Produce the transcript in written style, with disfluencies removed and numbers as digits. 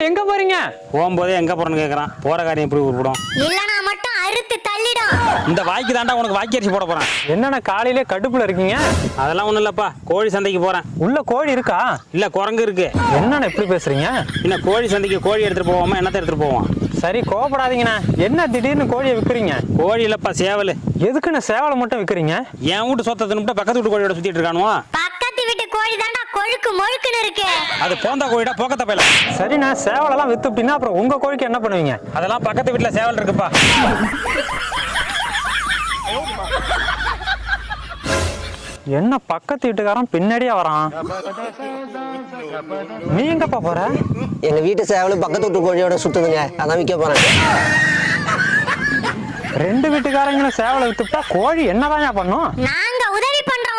எங்க போறீங்க? போகும்போதே எங்க போறேன்னு கேக்குறான். போற காரியம் எப்படி உருப்படும்? இல்லனா மட்டும் அறுத்து தள்ளிடும். இந்த வாய்க்கு தாண்டா உனக்கு வாக்கி அரிசி போட போறேன். என்னண்ணா காலையிலே கடுப்புல இருக்கீங்க? அதெல்லாம் ஒண்ணும் இல்லப்பா, கோழி சந்தைக்கு போறேன். உள்ள கோழி இருக்கா? இல்ல குரங்கு இருக்கு. என்னண்ணா இப்படி பேசுறீங்க? என்ன கோழி சந்தைக்கு கோழி எடுத்துட்டு போவோமா, என்னத்தை எடுத்துட்டு போவோம்? சரி கோவப்படாதீங்கண்ணா. என்ன திடீர்னு கோழியை விற்கிறீங்க? கோழி இல்லப்பா, சேவல். எதுக்குண்ணா சேவலை மட்டும் விற்கிறீங்க? என் வீட்டு சொத்தை தின்னுட்டு பக்கத்து வீட்டு கோழியோட சுத்திட்டு இருக்கானுவோ. பக்கத்து வீட்டு கோழி தாண்டா கொழுக்கு மொழுக்குன்னு இருக்கு. அது போந்தா கோழிடா, போக்கத்த பையல. சரிண்ணா, சேவலெல்லாம் வித்து அப்படின்னா அப்புறம் உங்க கோழிக்கு என்ன பண்ணுவீங்க? அதெல்லாம் பக்கத்து வீட்டுல சேவல் இருக்குப்பா. என்ன பக்கத்து வீட்டுக்காரன் பின்னாடியே வரான்? நீ எங்கப்பா போற? எங்க வீட்டு சேவலும் பக்கத்து வீட்டு கோழியோட சுத்துதுங்க, அதான் விற்க போறேன். ரெண்டு வீட்டுக்காரங்களும் சேவலை வித்துட்டா கோழி என்னதான் பண்ணும்? நாங்க உதவி பண்றோம்.